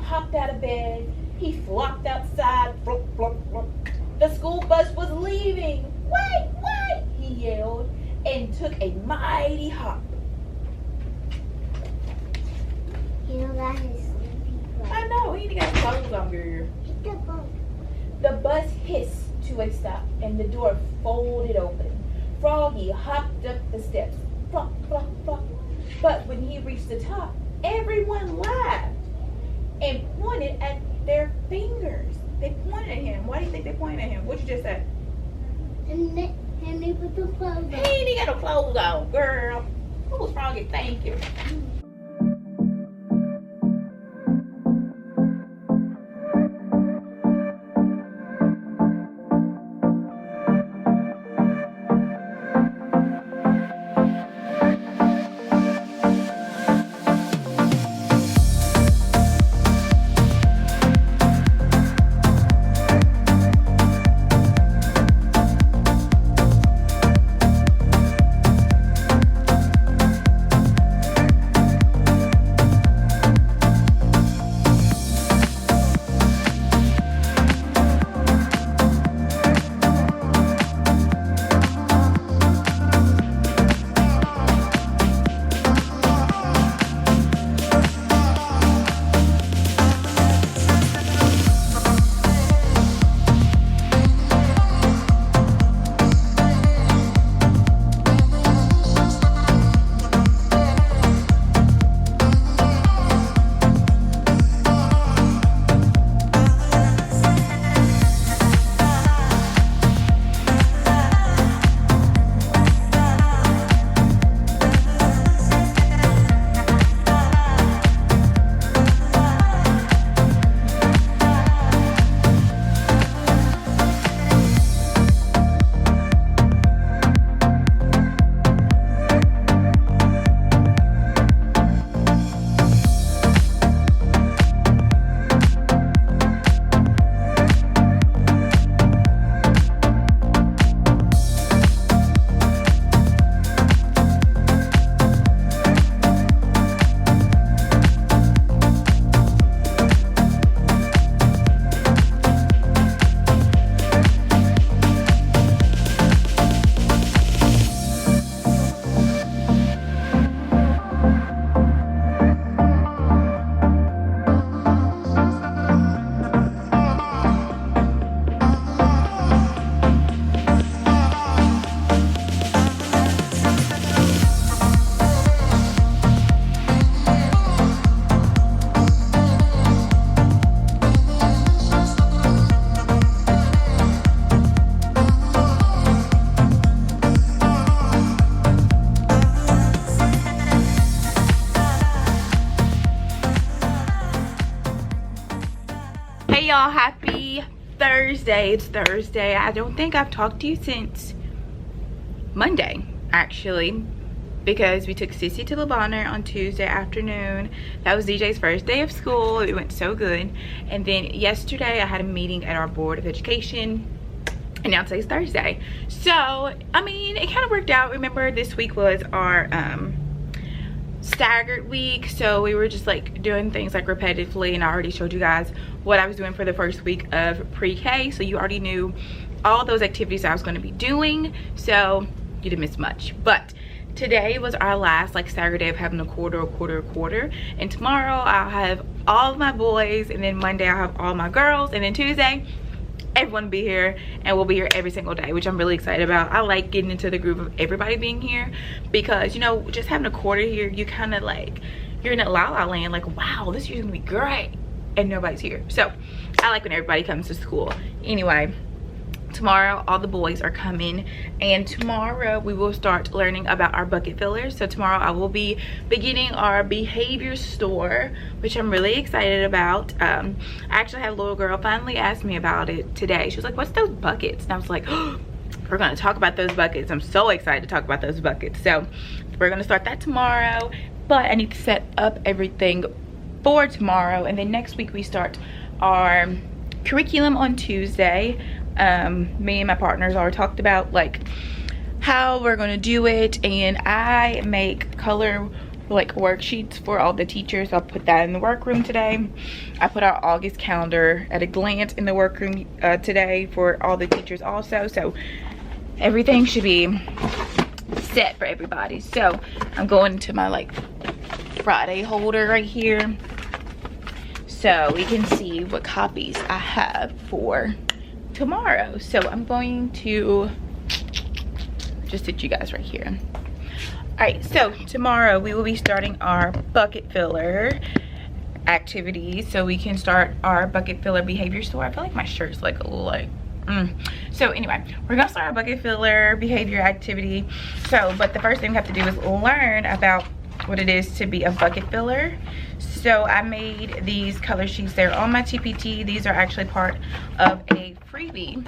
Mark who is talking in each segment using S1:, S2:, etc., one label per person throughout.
S1: hopped out of bed. He flopped outside. Flop, flop, flop. The school bus was leaving. Wait, wait, he yelled, and took a mighty hop.
S2: You know that is sleepy.
S1: I know, he ain't got clothes on, girl. The bus hissed to a stop, and the door folded open. Froggy hopped up the steps. Flop, flop, flop. But when he reached the top, everyone laughed and pointed at their fingers. They pointed at him. Why do you think they pointed at him? What'd you just say?
S2: And they put the clothes on.
S1: He ain't got no clothes on, girl. Who's Froggy? Thank you. Hey y'all, happy Thursday. It's Thursday. I don't think I've talked to you since Monday, actually, because we took Sissy to Le Bonheur on Tuesday afternoon. That was DJ's first day of school. It went so good. And then yesterday I had a meeting at our Board of Education, and now today's Thursday. So, I mean, it kind of worked out. Remember, this week was our staggered week, so we were just like doing things like repetitively, and I already showed you guys what I was doing for the first week of pre-K, so you already knew all those activities I was going to be doing, so you didn't miss much. But today was our last like staggered day of having a quarter, and tomorrow I'll have all of my boys, and then Monday I'll have all my girls, and then Tuesday everyone will be here, and we'll be here every single day, which I'm really excited about. I like getting into the groove of everybody being here, because you know, just having a quarter here, you kind of like, you're in a la la land, like, wow, this year's gonna be great, and nobody's here. So I like when everybody comes to school. Anyway, tomorrow all the boys are coming, and tomorrow we will start learning about our bucket fillers. So tomorrow I will be beginning our behavior store, which I'm really excited about. I actually had a little girl finally ask me about it today. She was like, what's those buckets? And I was like, oh, we're going to talk about those buckets. I'm so excited to talk about those buckets. So we're going to start that tomorrow, but I need to set up everything for tomorrow, and then next week we start our curriculum on Tuesday. Me and my partners already talked about like how we're going to do it, and I make color like worksheets for all the teachers. I'll put that in the workroom today. I put our August calendar at a glance in the workroom today for all the teachers also. So everything should be set for everybody. So I'm going to my like Friday holder right here so we can see what copies I have for tomorrow. So I'm going to just sit you guys right here. All right, so tomorrow we will be starting our bucket filler activities so we can start our bucket filler behavior store. I feel like my shirt's like a little like so anyway, we're gonna start our bucket filler behavior activity. So but the first thing we have to do is learn about what it is to be a bucket filler. So I made these color sheets. They're on my TPT. These are actually part of a freebie.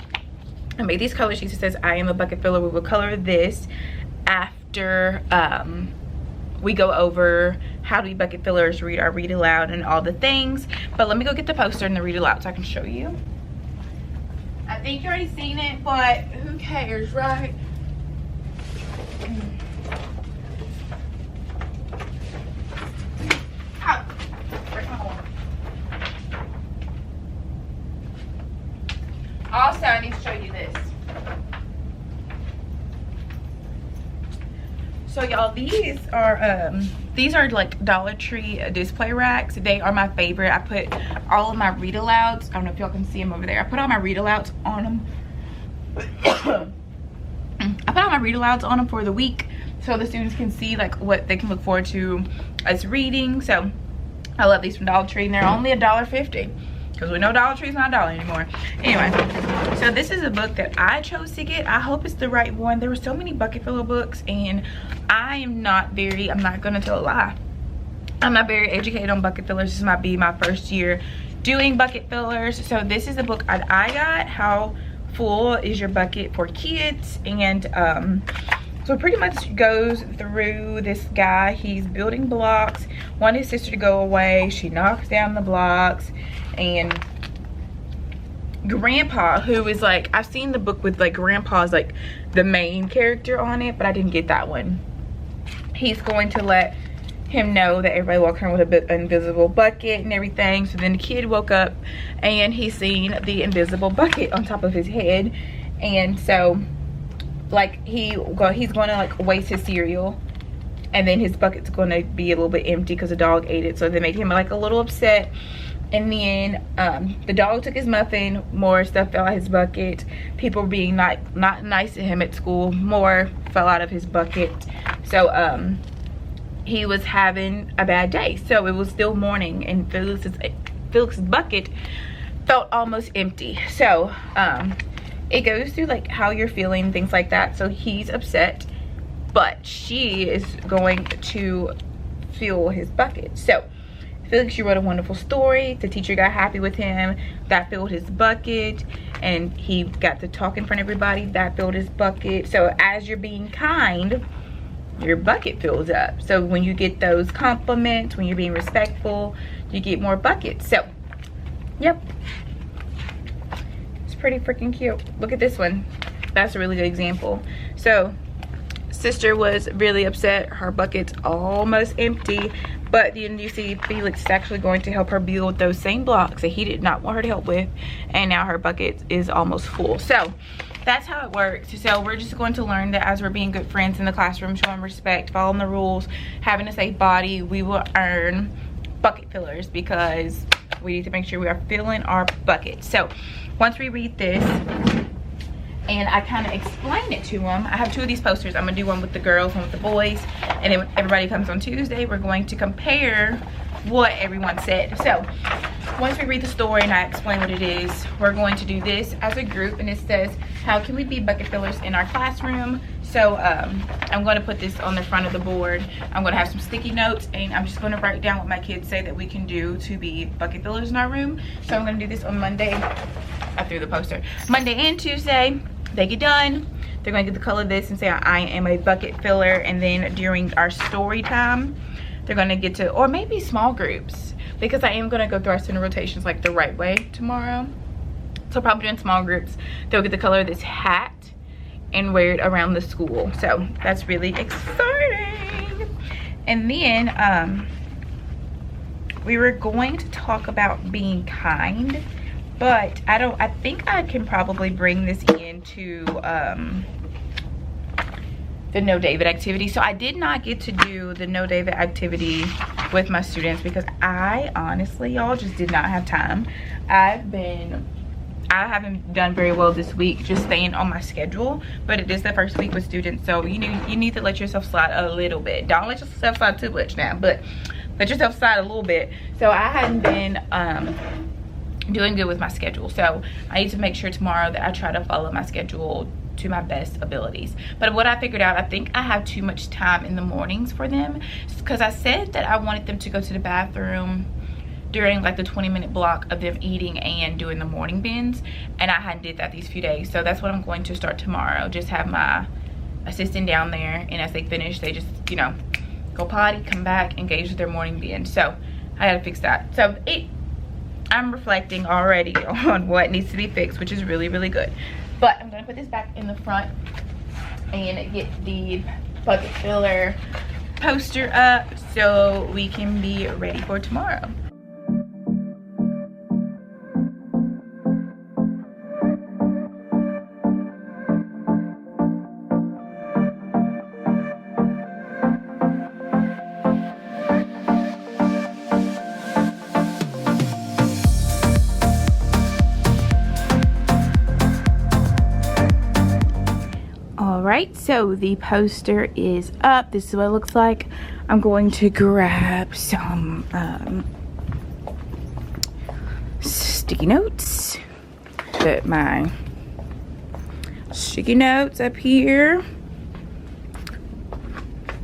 S1: I made these color sheets. It says I am a bucket filler. We will color this after we go over how do bucket fillers read our read aloud and all the things. But let me go get the poster and the read aloud so I can show you. I think you already seen it, but who cares, right? Oh, where's my horn? Also, I need to show you this. So y'all, these are like Dollar Tree display racks. They are my favorite. I put all of my read alouds. I don't know if y'all can see them over there. I put all my read alouds on them. I put all my read alouds on them for the week so the students can see like what they can look forward to us reading. So I love these from Dollar Tree, and they're only $1.50 because we know Dollar Tree's not $1 anymore. Anyway, so this is a book that I chose to get. I hope it's the right one. There were so many bucket filler books, and I'm not gonna tell a lie, I'm not very educated on bucket fillers. This might be my first year doing bucket fillers. So this is the book I got, How Full is Your Bucket for Kids. And so it pretty much goes through this guy. He's building blocks, wanted his sister to go away. She knocks down the blocks, and Grandpa, who is like, I've seen the book with like Grandpa's like the main character on it, but I didn't get that one. He's going to let him know that everybody walks around with an invisible bucket and everything. So then the kid woke up and he's seen the invisible bucket on top of his head, and so like he's going to like waste his cereal, and then his bucket's going to be a little bit empty because the dog ate it. So they made him like a little upset. And then the dog took his muffin, more stuff fell out of his bucket. People were being not nice to him at school, more fell out of his bucket. So he was having a bad day. So it was still morning, and Felix's bucket felt almost empty. So it goes through like how you're feeling, things like that. So he's upset, but she is going to fill his bucket. So Felix, you wrote a wonderful story. The teacher got happy with him. That filled his bucket, and he got to talk in front of everybody. That filled his bucket. So as you're being kind, your bucket fills up. So when you get those compliments, when you're being respectful, you get more buckets. So yep, it's pretty freaking cute. Look at this one. That's a really good example. So sister was really upset. Her bucket's almost empty, but then you see Felix is actually going to help her build those same blocks that he did not want her to help with, and now her bucket is almost full. So that's how it works. So we're just going to learn that as we're being good friends in the classroom, showing respect, following the rules, having a safe body, we will earn bucket fillers because we need to make sure we are filling our bucket. So once we read this and I kind of explain it to them, I have two of these posters. I'm gonna do one with the girls, one with the boys, and then when everybody comes on Tuesday, we're going to compare what everyone said. So once we read the story and I explain what it is, we're going to do this as a group, and it says, how can we be bucket fillers in our classroom? So I'm going to put this on the front of the board. I'm going to have some sticky notes, and I'm just going to write down what my kids say that we can do to be bucket fillers in our room. So I'm going to do this on Monday. I threw the poster. Monday and Tuesday, they get done. They're going to get the color of this and say, I am a bucket filler. And then during our story time, they're going to get to, or maybe small groups, because I am going to go through our center rotations like the right way tomorrow. So probably in small groups, they'll get the color of this hat and wear it around the school. So that's really exciting. And then we were going to talk about being kind, but I think I can probably bring this into the No David activity. So I did not get to do the No David activity with my students because I honestly, y'all, just did not have time. I haven't done very well this week, just staying on my schedule, but it is the first week with students, so you need to let yourself slide a little bit. Don't let yourself slide too much now, but let yourself slide a little bit. So I hadn't been doing good with my schedule, so I need to make sure tomorrow that I try to follow my schedule to my best abilities. But what I figured out, I think I have too much time in the mornings for them, because I said that I wanted them to go to the bathroom during like the 20-minute block of them eating and doing the morning bins, and I hadn't did that these few days. So that's what I'm going to start tomorrow. Just have my assistant down there, and as they finish, they just, you know, go potty, come back, engage with their morning bin. So I gotta fix that. So I'm reflecting already on what needs to be fixed, which is really, really good. But I'm gonna put this back in the front and get the bucket filler poster up so we can be ready for tomorrow. Alright, so the poster is up. This is what it looks like. I'm going to grab some sticky notes. Put my sticky notes up here.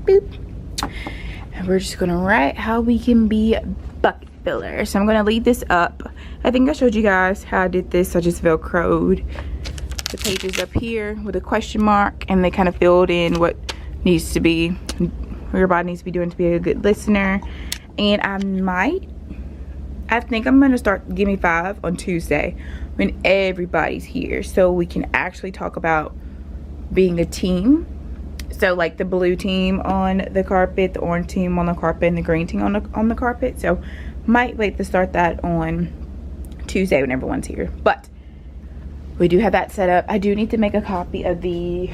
S1: Boop. And we're just gonna write how we can be bucket fillers. So I'm gonna leave this up. I think I showed you guys how I did this. I just velcroed the pages up here with a question mark, and they kind of filled in what needs to be, what your body needs to be doing to be a good listener. And I think I'm gonna start Give Me 5 on Tuesday when everybody's here, so we can actually talk about being a team. So like the blue team on the carpet, the orange team on the carpet, and the green team on the carpet. So might wait to start that on Tuesday when everyone's here, but we do have that set up. I do need to make a copy of the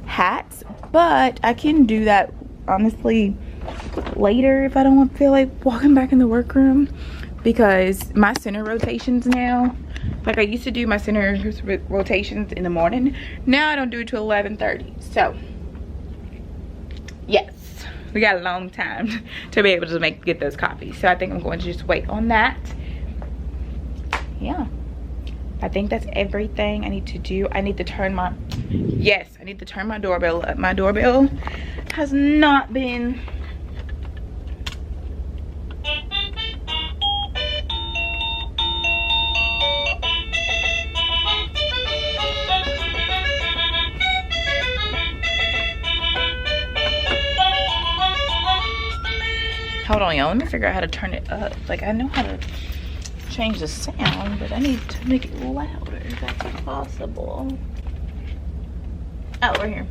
S1: hats, but I can do that honestly later if I don't feel like walking back in the workroom, because my center rotations now, like I used to do my center rotations in the morning, now I don't do it till 11:30. So yes, we got a long time to be able to get those copies. So I think I'm going to just wait on that. Yeah, I think that's everything I need to do. I need to turn my, yes, I need to turn my doorbell up. My doorbell has not been, hold on y'all, let me figure out how to turn it up. Like I know how to change the sound, but I need to make it louder if that's possible. Oh, we're here.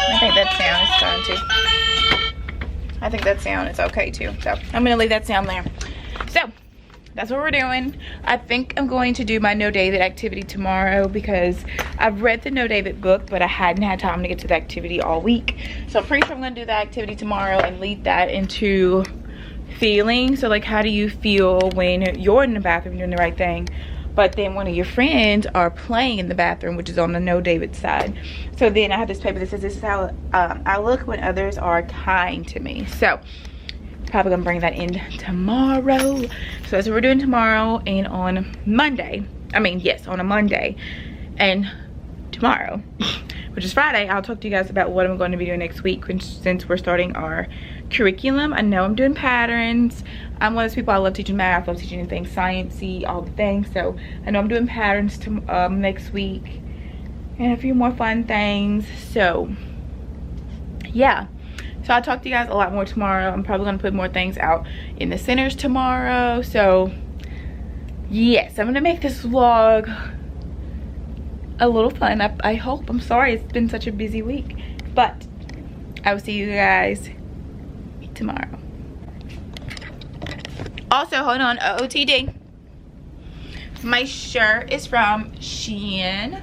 S1: I think that sound is fine too. I think that sound is okay too. So I'm gonna leave that sound there. So that's what we're doing. I think I'm going to do my No David activity tomorrow because I've read the No David book, but I hadn't had time to get to the activity all week. So I'm pretty sure I'm gonna do the activity tomorrow and lead that into feeling. So like, how do you feel when you're in the bathroom doing the right thing, but then one of your friends are playing in the bathroom, which is on the No David side. So then I have this paper that says, this is how I look when others are kind to me. So probably gonna bring that in tomorrow. So that's what we're doing tomorrow, and on Monday, on a Monday and tomorrow, which is Friday, I'll talk to you guys about what I'm going to be doing next week, since we're starting our curriculum. I know I'm doing patterns. I'm one of those people, I love teaching math, I love teaching anything sciencey, all the things. So I know I'm doing patterns to, next week, and a few more fun things. So yeah, So I'll talk to you guys a lot more tomorrow. I'm probably gonna put more things out in the centers tomorrow. So yes, I'm gonna make this vlog a little fun. I hope. I'm sorry it's been such a busy week, but I will see you guys tomorrow. Also, hold on, OOTD. My shirt is from Shein.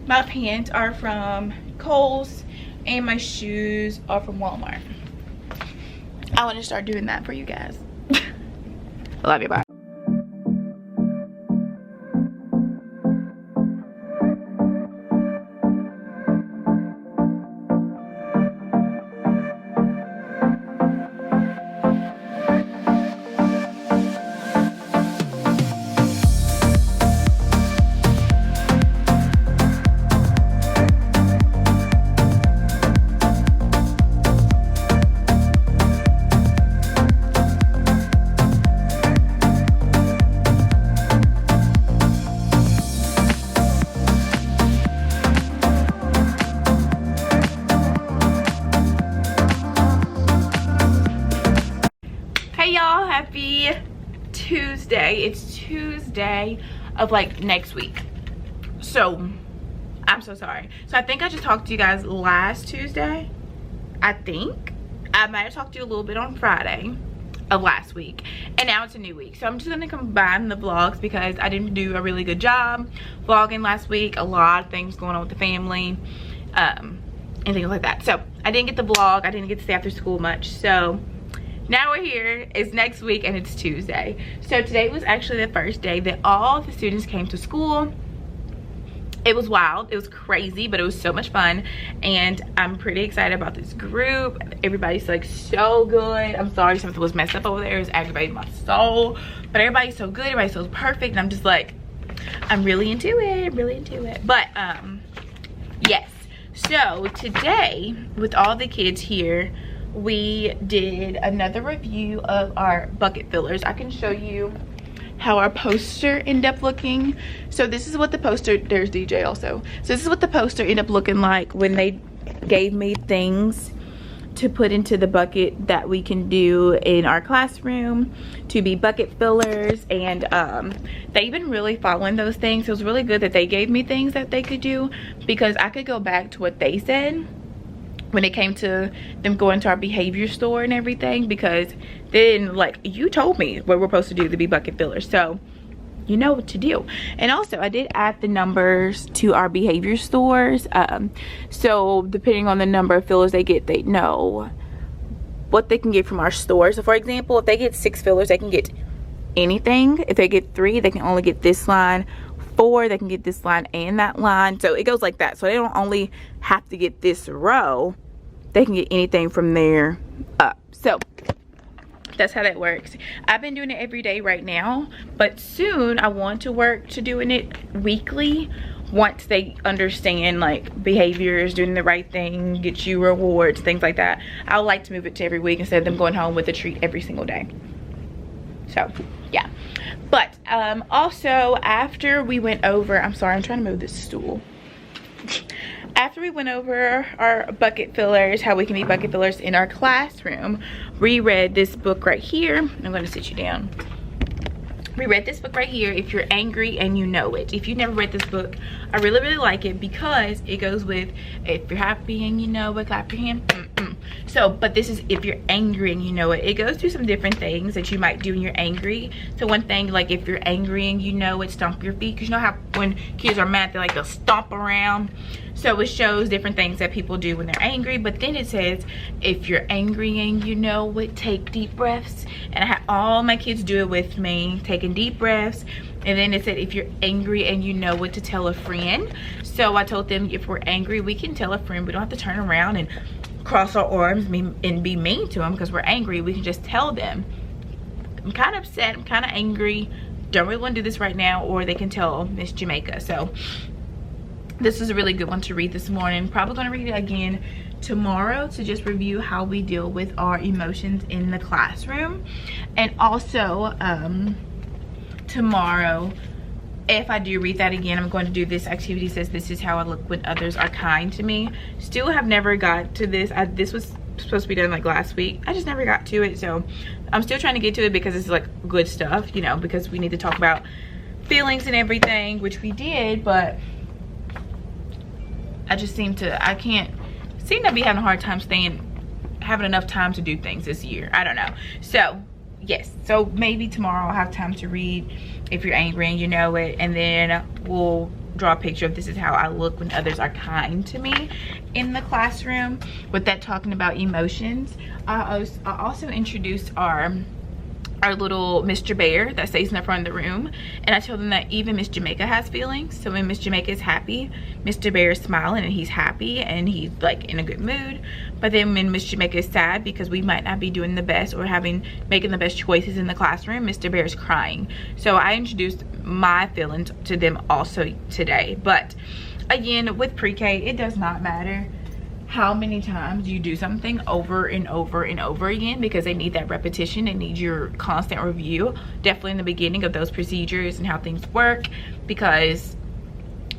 S1: My pants are from Kohl's. And my shoes are from Walmart. I want to start doing that for you guys. Love you, bye. Hey y'all, happy Tuesday. It's Tuesday of like next week. So I'm so sorry. So I think I just talked to you guys last Tuesday. I think I might have talked to you a little bit on Friday of last week, and now it's a new week. So I'm just gonna combine the vlogs because I didn't do a really good job vlogging last week. A lot of things going on with the family and things like that. So I didn't get the vlog. I didn't get to stay after school much. So now we're here. It's next week and it's Tuesday. So today was actually the first day that all the students came to school. It was wild, it was crazy, but it was so much fun, and I'm pretty excited about this group. Everybody's like so good. I'm sorry something was messed up over there. It was aggravating my soul, but everybody's so good, everybody's so perfect, and I'm just like, I'm really into it, But yes, so today with all the kids here, we did another review of our bucket fillers. I can show you how our poster ended up looking. So this is what the poster, there's DJ also. So this is what the poster ended up looking like when they gave me things to put into the bucket that we can do in our classroom to be bucket fillers. And they've been really following those things. It was really good that they gave me things that they could do, because I could go back to what they said when it came to them going to our behavior store and everything, because then like you told me what we're supposed to do to be bucket fillers, so you know what to do. And also I did add the numbers to our behavior stores, so depending on the number of fillers they get, they know what they can get from our store. So for example, if they get 6 fillers, they can get anything. If they get 3, they can only get this line. 4, they can get this line and that line. So it goes like that. So they don't only have to get this row, they can get anything from there up. So that's how that works. I've been doing it every day right now, but soon I want to work to doing it weekly once they understand like behaviors, doing the right thing, get you rewards, things like that. I would like to move it to every week instead of them going home with a treat every single day. So yeah, but also after we went over, I'm sorry, I'm trying to move this stool. After we went over our bucket fillers, how we can be bucket fillers in our classroom, we read this book right here. I'm going to sit you down. We read this book right here, If You're Angry and You Know It. If you've never read this book, I really like it because it goes with if you're happy and you know it, clap your hand. So, but this is if you're angry and you know it. It goes through some different things that you might do when you're angry. So one thing, like if you're angry and you know it, stomp your feet. Because you know how when kids are mad, they like to stomp around. So it shows different things that people do when they're angry. But then it says, if you're angry and you know it, take deep breaths. And I had all my kids do it with me, taking deep breaths. And then it said, if you're angry and you know what to tell a friend. So I told them, if we're angry, we can tell a friend. We don't have to turn around and cross our arms and be mean to them because we're angry. We can just tell them, I'm kind of upset, I'm kind of angry, don't really want to do this right now. Or they can tell Miss Jamaica. So this is a really good one to read this morning. Probably going to read it again tomorrow to just review how we deal with our emotions in the classroom. And also tomorrow, if I do read that again, I'm going to do this activity. Says this is how I look when others are kind to me. Still have never got to this. This was supposed to be done like last week. I just never got to it, so I'm still trying to get to it because it's like good stuff, you know, because we need to talk about feelings and everything, which we did, but I just I can't seem to be having a hard time having enough time to do things this year. I don't know. So yes, so maybe tomorrow I'll have time to read If You're Angry and You Know It, and then we'll draw a picture of this is how I look when others are kind to me in the classroom. With that, talking about emotions, I also introduced our little Mr. Bear that stays in the front of the room, and I told them that even Miss Jamaica has feelings. So when Miss Jamaica is happy, Mr. Bear is smiling and he's happy and he's like in a good mood. But then when Miss Jamaica is sad because we might not be doing the best or making the best choices in the classroom, Mr. Bear is crying. So I introduced my feelings to them also today. But again, with pre-K, it does not matter how many times you do something over and over and over again, because they need that repetition. They need your constant review, definitely in the beginning of those procedures and how things work, because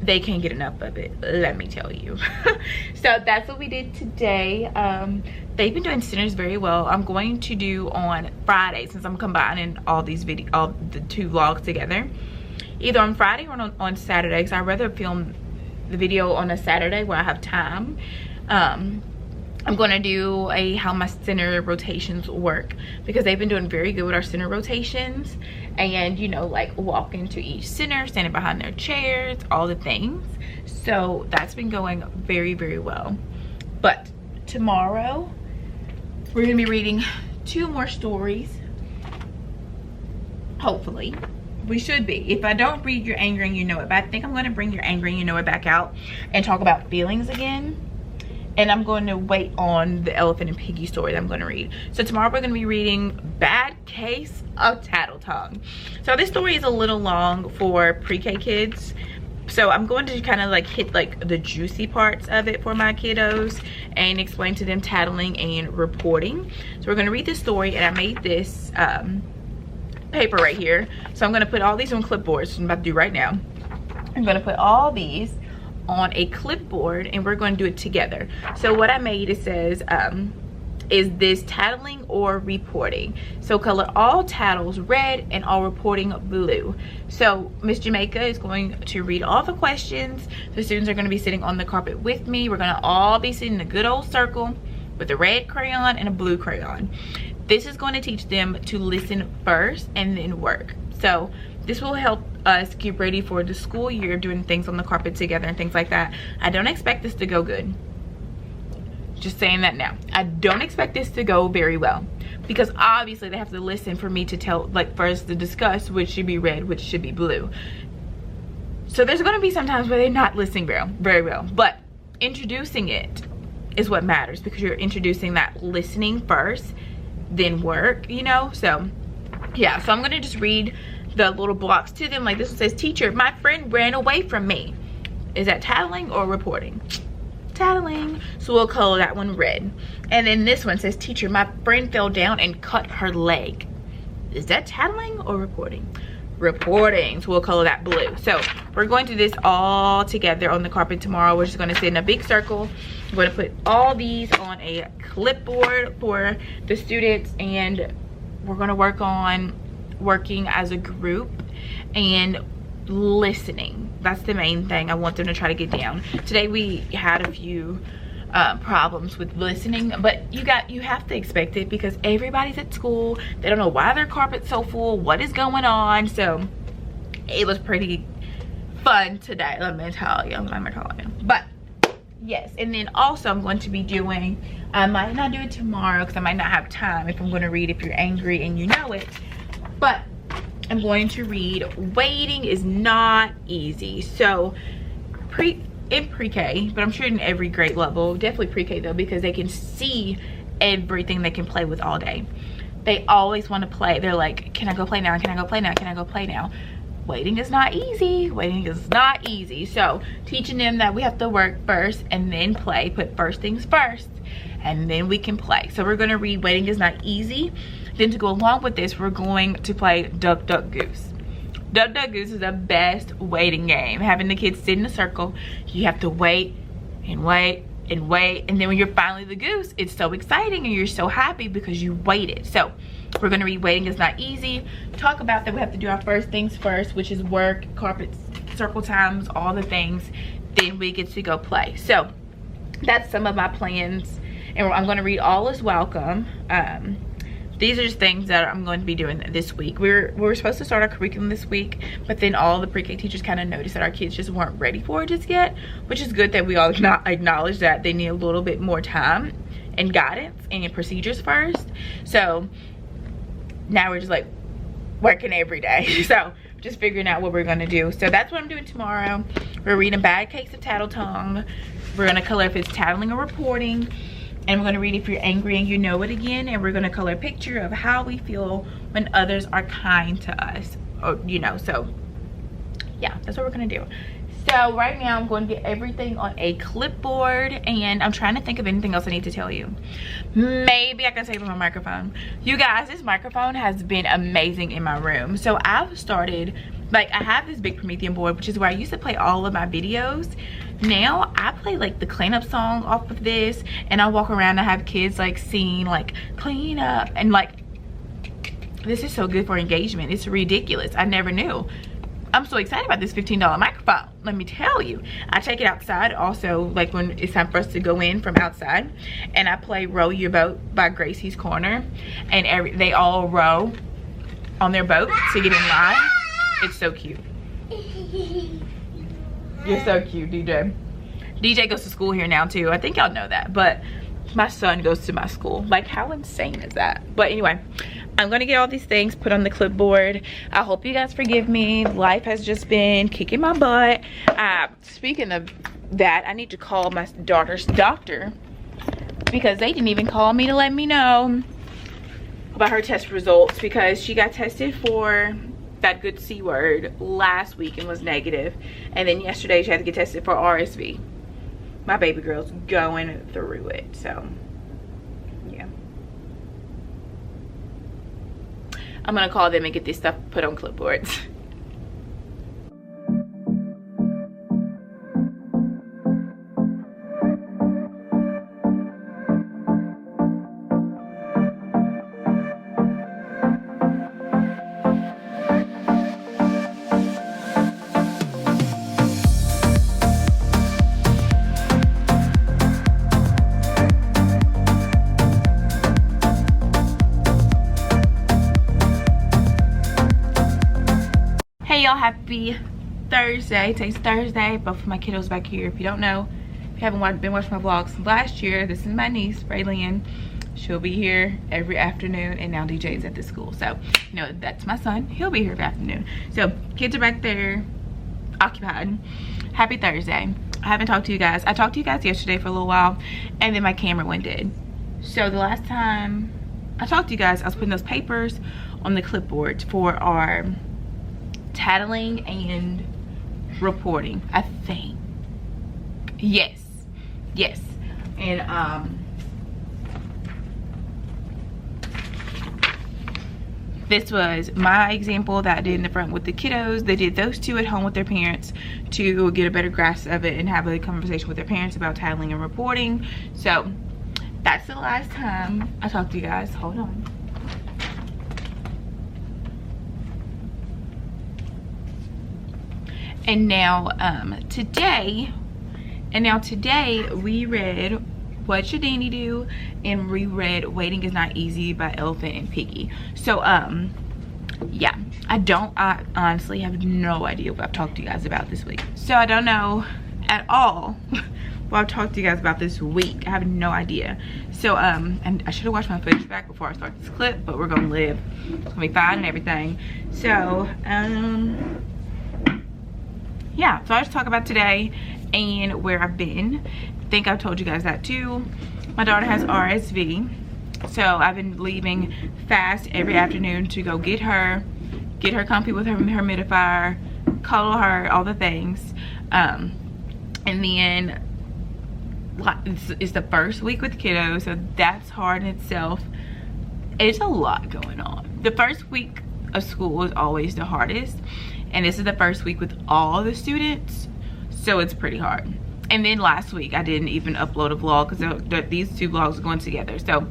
S1: they can't get enough of it, let me tell you. So that's what we did today. They've been doing centers very well. I'm going to do on Friday, since I'm combining all the two vlogs together, either on Friday or on Saturday, because I'd rather film the video on a Saturday where I have time. I'm going to do how my center rotations work, because they've been doing very good with our center rotations, and you know, like walking to each center, standing behind their chairs, all the things. So that's been going very, very well. But tomorrow we're going to be reading 2 more stories, hopefully. We should be. If I don't read You're Angry and You Know It, but I think I'm going to bring You're Angry and You Know It back out and talk about feelings again. And I'm going to wait on the Elephant and Piggy story that I'm going to read. So tomorrow we're going to be reading Bad Case of Tattling. So this story is a little long for pre-K kids. So I'm going to kind of like hit like the juicy parts of it for my kiddos and explain to them tattling and reporting. So we're going to read this story, and I made this paper right here. So I'm going to put all these on clipboards, which I'm about to do right now. I'm going to put all these on a clipboard, and we're going to do it together. So what I made, it says is this tattling or reporting? So color all tattles red and all reporting blue. So Miss Jamaica is going to read all the questions. The students are going to be sitting on the carpet with me. We're going to all be sitting in a good old circle with a red crayon and a blue crayon. This is going to teach them to listen first and then work. So this will help us get ready for the school year, doing things on the carpet together and things like that. I don't expect this to go good. Just saying that now. I don't expect this to go very well, because obviously they have to listen for me to tell, like, first to discuss which should be red, which should be blue. So there's going to be some times where they're not listening very well, but introducing it is what matters, because you're introducing that listening first, then work, you know. So yeah, so I'm going to just read the little blocks to them. Like this one says, teacher, my friend ran away from me. Is that tattling or reporting? Tattling. So we'll color that one red. And then this one says, teacher, my friend fell down and cut her leg. Is that tattling or reporting? Reporting. So we'll color that blue. So we're going to do this all together on the carpet tomorrow. We're just going to sit in a big circle. I'm going to put all these on a clipboard for the students, and we're going to work on working as a group and listening. That's the main thing I want them to try to get down. Today we had a few problems with listening, but you have to expect it, because everybody's at school. They don't know why their carpet's so full, what is going on. So it was pretty fun today, let me tell you. But yes, and then also I'm going to be doing, I might not do it tomorrow because I might not have time if I'm going to read If You're Angry and You Know It, but I'm going to read Waiting Is Not Easy. So in pre-K, but I'm sure in every grade level, definitely pre-K though, because they can see everything they can play with all day. They always want to play. They're like, can I go play now? Can I go play now? Can I go play now? Waiting is not easy. Waiting is not easy. So teaching them that we have to work first and then play. Put first things first, and then we can play. So we're going to read Waiting Is Not Easy. Then to go along with this, we're going to play Duck Duck Goose. Duck Duck Goose is the best waiting game. Having the kids sit in a circle, you have to wait and wait and wait, and then when you're finally the goose, it's so exciting and you're so happy because you waited. So we're going to read Waiting Is Not Easy, talk about that we have to do our first things first, which is work, carpet, circle times, all the things. Then we get to go play. So that's some of my plans, and I'm going to read All Is Welcome. These are just things that I'm going to be doing this week. We're supposed to start our curriculum this week, but then all the pre-K teachers kind of noticed that our kids just weren't ready for it just yet, which is good that we all acknowledge that they need a little bit more time and guidance and procedures first. So now we're just like working every day. So just figuring out what we're gonna do. So that's what I'm doing tomorrow. We're reading Bad Cakes of Tattle Tongue. We're gonna color if it's tattling or reporting. And we're gonna read If You're Angry and You Know It Again. And we're gonna color a picture of how we feel when others are kind to us. Or, you know, so yeah, that's what we're gonna do. So right now I'm going to get everything on a clipboard, and I'm trying to think of anything else I need to tell you. Maybe I can save my microphone. You guys, this microphone has been amazing in my room. So I've started, like, I have this big Promethean board, which is where I used to play all of my videos. Now I play like the cleanup song off of this, and I walk around and have kids like singing like clean up, and like, this is so good for engagement. It's ridiculous. I never knew. I'm so excited about this $15 microphone, let me tell you. I take it outside also, like when it's time for us to go in from outside, and I play Row Your Boat by Gracie's Corner, and they all row on their boat to get in line. It's so cute. You're so cute, DJ. DJ goes to school here now too. I think y'all know that, but my son goes to my school. Like, how insane is that? But anyway, I'm gonna get all these things put on the clipboard. I hope you guys forgive me. Life has just been kicking my butt. Speaking of that, I need to call my daughter's doctor, because they didn't even call me to let me know about her test results, because she got tested for that good C word last week and was negative, and then yesterday she had to get tested for RSV. My baby girl's going through it. So yeah, I'm gonna call them and get this stuff put on clipboards. Hey y'all, happy Thursday. Today's Thursday. Both of my kiddos back here. If you don't know, if you haven't been watching my vlogs since last year, this is my niece, Braylon. She'll be here every afternoon, and now DJ's at the school. So, you know, that's my son. He'll be here every afternoon. So, kids are back there, occupied. Happy Thursday. I haven't talked to you guys. I talked to you guys yesterday for a little while, and then my camera went dead. So, the last time I talked to you guys, I was putting those papers on the clipboard for our tattling and reporting, I think. Yes, and this was my example that I did in the front with the kiddos. They did those two at home with their parents to get a better grasp of it and have a conversation with their parents about tattling and reporting. So that's the last time I talked to you guys. Hold on. And now today we read What Should Danny Do, and we read Waiting Is Not Easy by Elephant and Piggy. So yeah, I honestly have no idea what I've talked to you guys about this week. So I don't know at all what I've talked to you guys about this week. I have no idea. So and I should have watched my footage back before I start this clip, but we're gonna live. It's gonna be fine and everything. So yeah, so I'll just talk about today and where I've been. I think I've told you guys that too. My daughter has RSV, so I've been leaving fast every afternoon to go get her comfy with her humidifier, cuddle her, all the things. And then it's the first week with kiddos, so that's hard in itself. It's a lot going on. The first week of school is always the hardest, and this is the first week with all the students, so it's pretty hard. And then last week I didn't even upload a vlog because these two vlogs are going together. So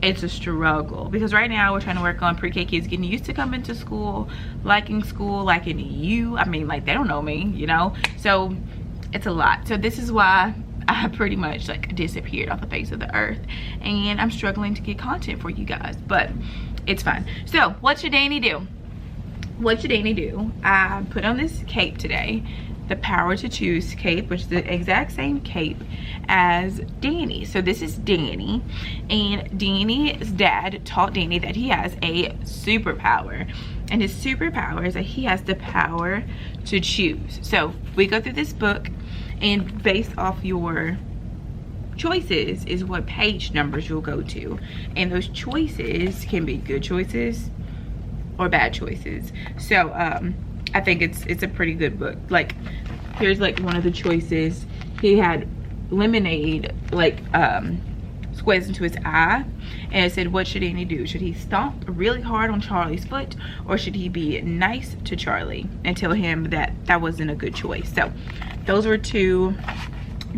S1: it's a struggle because right now we're trying to work on pre-K kids getting used to coming to school, liking you. I mean, like, they don't know me, you know? So it's a lot. So this is why I pretty much like disappeared off the face of the earth, and I'm struggling to get content for you guys, but it's fine. So what should Danny do? I put on this cape today, the Power to Choose cape, which is the exact same cape as Danny. So this is Danny, and Danny's dad taught Danny that he has a superpower, and his superpower is that he has the power to choose. So we go through this book, and based off your choices is what page numbers you'll go to, and those choices can be good choices or bad choices. So I think it's a pretty good book. Like, here's like one of the choices. He had lemonade like squeezed into his eye, and it said, what should Danny do? Should he stomp really hard on Charlie's foot, or should he be nice to Charlie and tell him that that wasn't a good choice? So those were two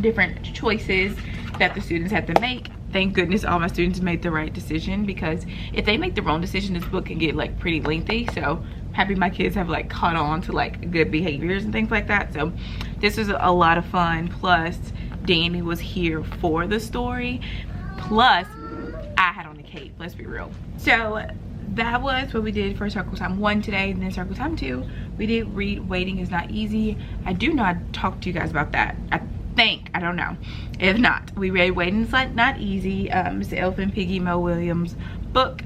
S1: different choices that the students had to make. Thank goodness all my students made the right decision, because if they make the wrong decision, this book can get like pretty lengthy. So happy my kids have like caught on to like good behaviors and things like that. So this was a lot of fun. Plus Danny was here for the story, plus I had on a cape, let's be real. So that was what we did for Circle Time 1 today. And then Circle Time 2, we did read Waiting Is Not Easy. I do not talk to you guys about that, I don't know. If not, we read Waiting Is Not Easy. It's the Elephant Piggy Mo Williams book.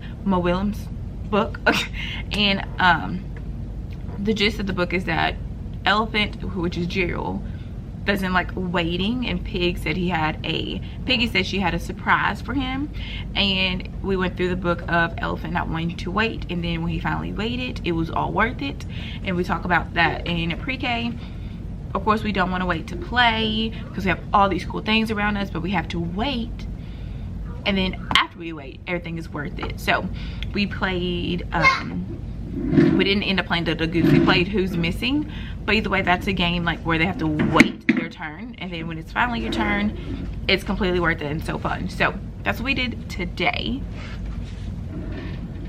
S1: And the gist of the book is that Elephant, which is Gerald, doesn't like waiting, and Piggy said she had a surprise for him. And we went through the book of Elephant not wanting to wait, and then when he finally waited, it was all worth it. And we talk about that in pre-K. Of course, we don't want to wait to play because we have all these cool things around us, but we have to wait, and then after we wait, everything is worth it. So we played we didn't end up playing the goose, we played Who's Missing. But either way, that's a game like where they have to wait their turn, and then when it's finally your turn, it's completely worth it and so fun. So that's what we did today.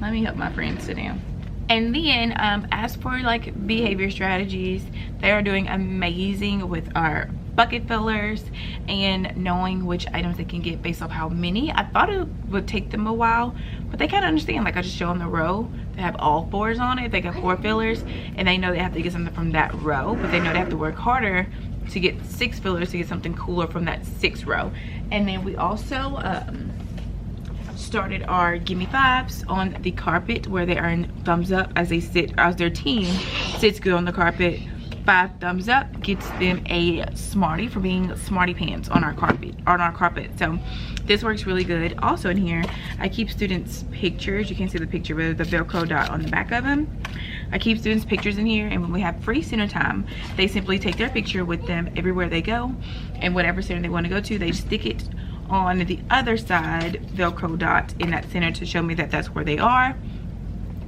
S1: Let me help my friend sit down. And then as for like behavior strategies, they are doing amazing with our bucket fillers and knowing which items they can get based off how many. I thought it would take them a while, but they kind of understand. Like, I just show them the row. They have all 4s on it. They got 4 fillers, and they know they have to get something from that row, but they know they have to work harder to get 6 fillers to get something cooler from that 6th row. And then we also started our gimme 5s on the carpet, where they earn thumbs up as they sit, as their team sits good on the carpet. 5 thumbs up gets them a Smartie for being Smartie pants on our carpet. So this works really good. Also in here, I keep students' pictures. You can see the picture with the Velcro dot on the back of them. I keep students' pictures in here, and when we have free center time, they simply take their picture with them everywhere they go, and whatever center they want to go to, they stick it on the other side Velcro dot in that center to show me that that's where they are.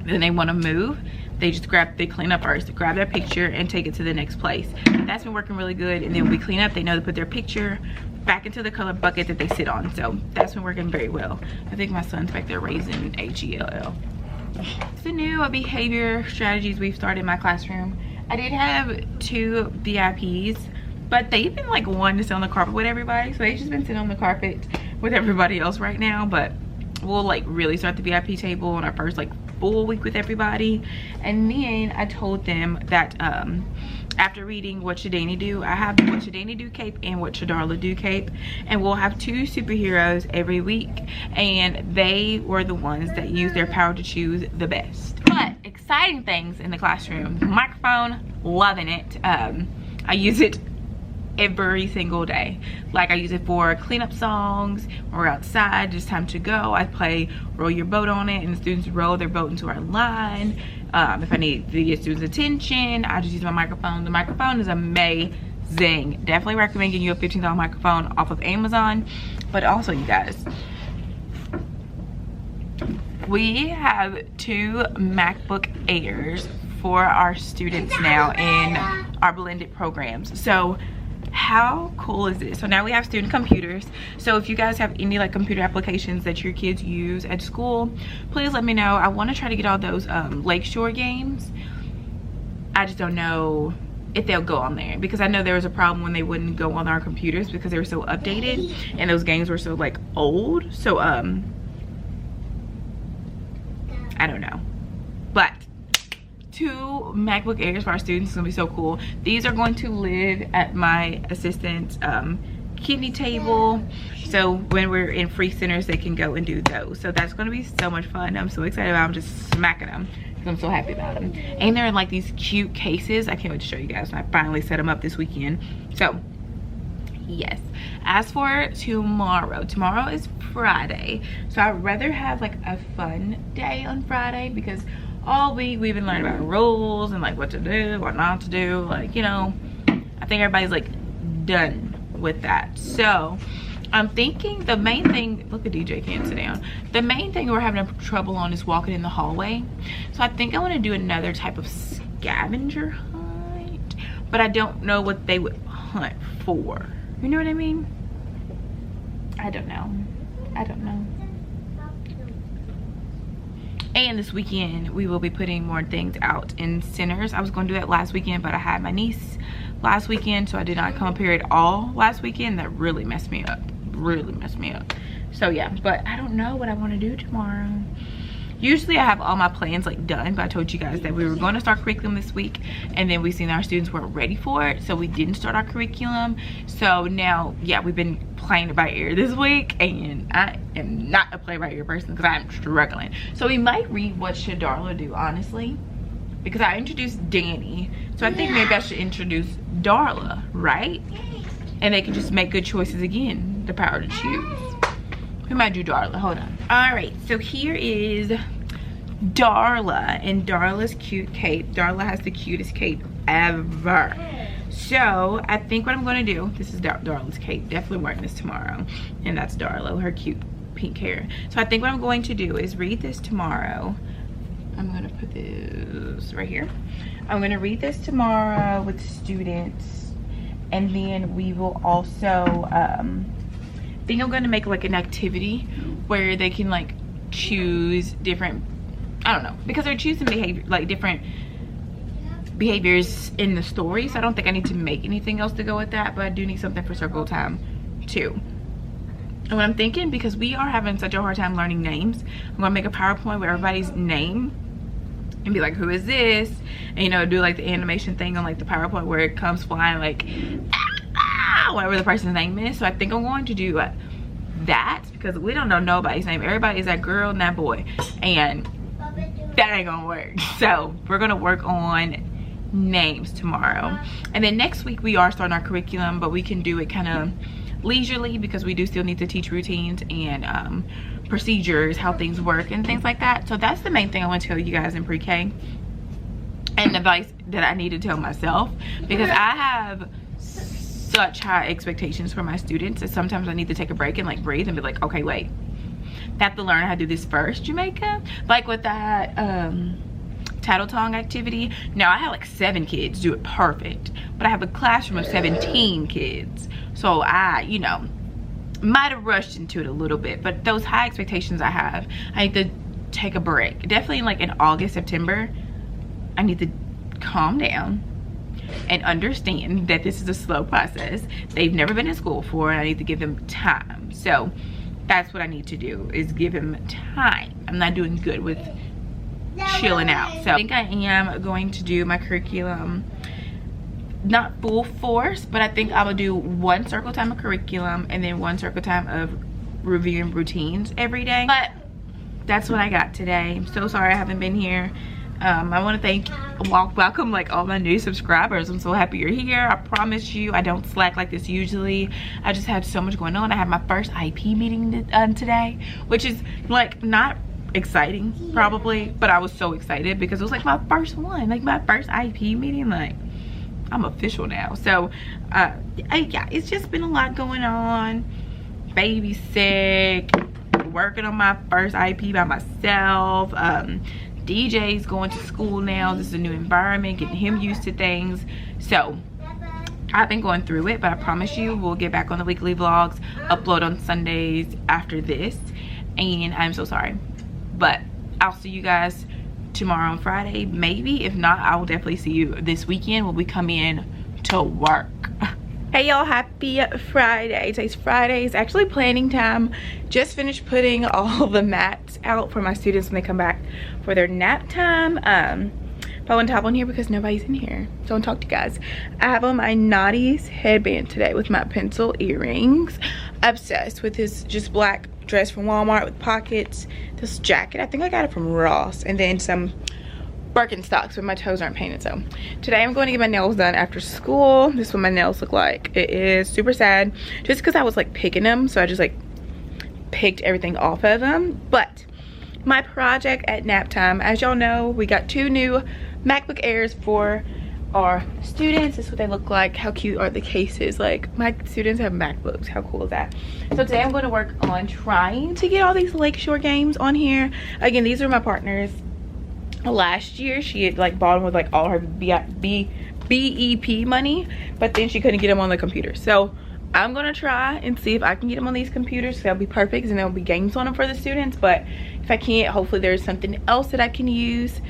S1: Then they want to move, they just clean up first, grab their picture and take it to the next place. That's been working really good. And then when we clean up, they know to put their picture back into the color bucket that they sit on. So that's been working very well. I think my son's back there raising HELL. The new behavior strategies we've started in my classroom. I did have 2 VIPs, but they've been like wanting to sit on the carpet with everybody. So they've just been sitting on the carpet with everybody else right now. But we'll like really start the VIP table on our first like full week with everybody. And then I told them that after reading What Should Danny Do, I have What Should Danny Do cape and What Should Darla Do cape, and we'll have 2 superheroes every week, and they were the ones that use their power to choose the best. But exciting things in the classroom: microphone, loving it. I use it every single day. Like, I use it for cleanup songs, when we're outside, just time to go. I play Roll Your Boat on it, and the students roll their boat into our line. If I need to get students' attention, I just use my microphone. The microphone is amazing. Definitely recommend getting you a $15 microphone off of Amazon. But also, you guys, we have 2 MacBook Airs for our students now in our blended programs. So how cool is this? So now we have student computers. So if you guys have any like computer applications that your kids use at school, please let me know. I want to try to get all those Lakeshore games. I just don't know if they'll go on there, because I know there was a problem when they wouldn't go on our computers because they were so updated and those games were so like old. So I don't know, but 2 MacBook Airs for our students is gonna be so cool. These are going to live at my assistant's kidney table, so when we're in free centers they can go and do those. So that's gonna be so much fun. I'm so excited about them. I'm just smacking them. I'm so happy about them, and they're in like these cute cases. I can't wait to show you guys. I finally set them up this weekend. So yes, as for tomorrow is Friday, so I'd rather have like a fun day on Friday, because all week we've been learning about rules and like what to do, what not to do, like, you know, I think everybody's like done with that. So I'm thinking the main thing, look at DJ can't sit down. The main thing we're having trouble on is walking in the hallway. So I think I want to do another type of scavenger hunt, but I don't know what they would hunt for. You know what I mean? I don't know. And this weekend we will be putting more things out in centers. I was going to do that last weekend, but I had my niece last weekend, so I did not come up here at all last weekend. That really messed me up. So yeah, but I don't know what I want to do tomorrow. Usually I have all my plans like done, but I told you guys that we were going to start curriculum this week, and then we seen our students weren't ready for it, so we didn't start our curriculum. So now, yeah, we've been playing it by ear this week, and I am not a play by ear person because I'm struggling. So we might read What Should Darla Do, honestly, because I introduced Danny, so I think maybe I should introduce Darla, right? And they can just make good choices again, the power to choose. We might do Darla, hold on. All right, so here is Darla and Darla's cute cape. Darla has the cutest cape ever. So I think what I'm gonna do, this is Darla's cape, definitely wearing this tomorrow. And that's Darla, her cute pink hair. So I think what I'm going to do is read this tomorrow. I'm gonna put this right here. I'm gonna read this tomorrow with students, and then we will also, I think I'm gonna make like an activity where they can like choose different, I don't know, because they're choosing behavior, like different behaviors in the story. So I don't think I need to make anything else to go with that, but I do need something for circle time too. And what I'm thinking, because we are having such a hard time learning names, I'm gonna make a PowerPoint with everybody's name and be like, who is this? And you know, do like the animation thing on like the PowerPoint where it comes flying like whatever the person's name is. So I think I'm going to do that, because we don't know nobody's name. Everybody's that girl and that boy, and that ain't gonna work. So we're gonna work on names tomorrow, and then next week we are starting our curriculum, but we can do it kind of leisurely because we do still need to teach routines and procedures, how things work and things like that. So that's the main thing I want to tell you guys in pre-K, and advice that I need to tell myself, because I have such high expectations for my students that sometimes I need to take a break and like breathe and be like, okay, wait, I have to learn how to do this first, Jamaica. Like with that Tattling activity, now I have like 7 kids do it perfect, but I have a classroom of 17 kids, so I, you know, might have rushed into it a little bit. But those high expectations I have, I need to take a break. Definitely like in August, September, I need to calm down and understand that this is a slow process. They've never been in school before, and I need to give them time. So that's what I need to do, is give them time. I'm not doing good with chilling out. So I think I am going to do my curriculum, not full force, but I think I will do 1 circle time of curriculum and then 1 circle time of reviewing routines every day. But that's what I got today. I'm so sorry I haven't been here. I want to welcome like all my new subscribers. I'm so happy you're here. I promise you I don't slack like this usually. I just had so much going on. I had my first IP meeting today, which is like not exciting probably, but I was so excited because it was like my first one, like my first IP meeting. Like, I'm official now. So yeah, it's just been a lot going on. Baby sick, working on my first IP by myself. DJ's going to school now. This is a new environment, getting him used to things. So I've been going through it, but I promise you we'll get back on the weekly vlogs, upload on Sundays after this. And I'm so sorry, but I'll see you guys tomorrow on Friday, maybe. If not, I will definitely see you this weekend when we come in to work. Hey y'all, happy Friday. Today's Friday. It's actually planning time. Just finished putting all the mats out for my students when they come back for their nap time. But I want to hop on here because nobody's in here, so I want to talk to you guys. I have on my Naughty's headband today with my pencil earrings. Obsessed with this just black dress from Walmart with pockets. This jacket, I think I got it from Ross, and then some Birkenstocks, but my toes aren't painted. So today I'm going to get my nails done after school. This is what my nails look like. It is super sad just because I was like picking them, so I just like picked everything off of them. But my project at nap time, as y'all know, we got 2 new MacBook Airs for our students. This is what they look like. How cute are the cases? Like, my students have MacBooks. How cool is that? So today I'm going to work on trying to get all these Lakeshore games on here. Again, these are my partners. Last year she had like bought them with like all her BEP money, but then she couldn't get them on the computer. So I'm gonna try and see if I can get them on these computers. So that'll be perfect, and there'll be games on them for the students. But if I can't, hopefully there's something else that I can use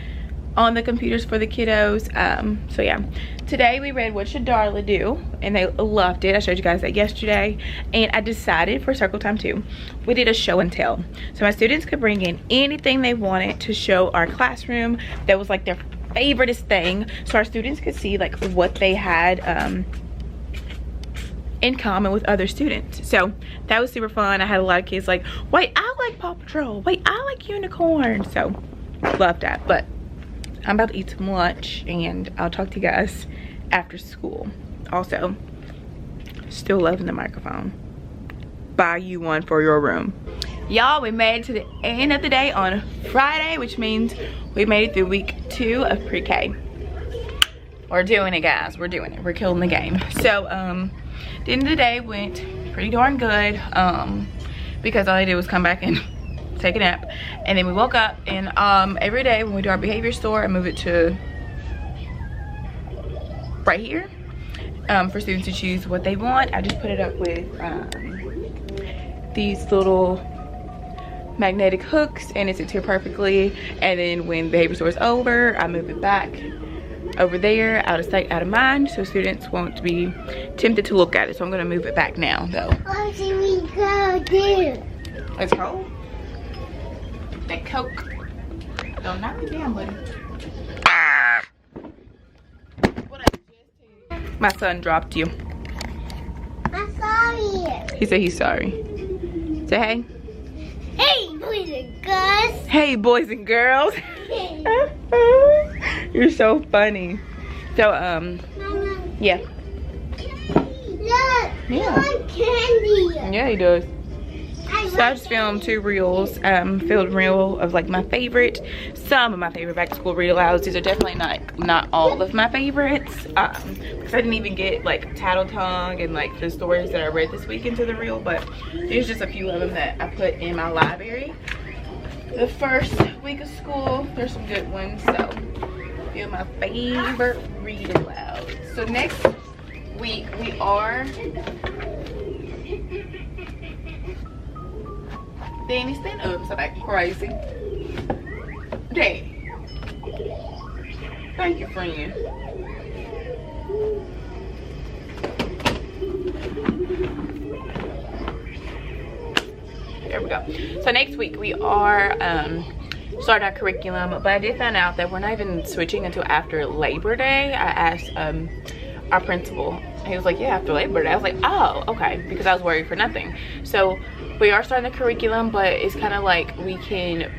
S1: on the computers for the kiddos. So yeah, today we read What Should Darla Do, and they loved it. I showed you guys that yesterday, and I decided for circle time 2 we did a show and tell, so my students could bring in anything they wanted to show our classroom that was like their favoriteest thing, so our students could see like what they had in common with other students. So that was super fun. I had a lot of kids like, wait, I like Paw Patrol, wait, I like unicorn. So loved that. But I'm about to eat some lunch, and I'll talk to you guys after school. Also, still loving the microphone. Buy you one for your room. Y'all, we made it to the end of the day on Friday, which means we made it through week 2 of pre-K. We're doing it, guys. We're doing it. We're killing the game. So, the end of the day went pretty darn good, because all I did was come back and take a nap, and then we woke up, and every day when we do our behavior store, I move it to right here for students to choose what they want. I just put it up with these little magnetic hooks, and it sits here perfectly. And then when behavior store is over, I move it back over there, out of sight, out of mind, so students won't be tempted to look at it. So I'm gonna move it back now though.
S2: Oh, should we go there?
S1: It's cold. That Coke. Don't knock me down, buddy. What I just tell you. My son dropped you.
S2: I'm sorry.
S1: He said he's sorry. Say hey.
S2: Hey, boys and girls.
S1: Hey, boys and girls. You're so funny. So,
S2: Mama.
S1: yeah.
S2: Look,
S1: Yeah.
S2: I want candy.
S1: Yeah, he does.
S2: I
S1: So I just filmed 2 reels, filled reel of like my favorite, some of my favorite back to school read alouds. These are definitely not all of my favorites, because I didn't even get like Tattle Tongue and like the stories that I read this week into the reel, but there's just a few of them that I put in my library. The first week of school, there's some good ones, so feel my favorite read alouds. So next week we are Danny, stand up so that crazy. Danny. Thank you, friend. There we go. So next week we are starting our curriculum, but I did find out that we're not even switching until after Labor Day. I asked our principal. He was like, yeah, after Labor Day. I was like, oh, okay, because I was worried for nothing. So we are starting the curriculum, but it's kind of like we can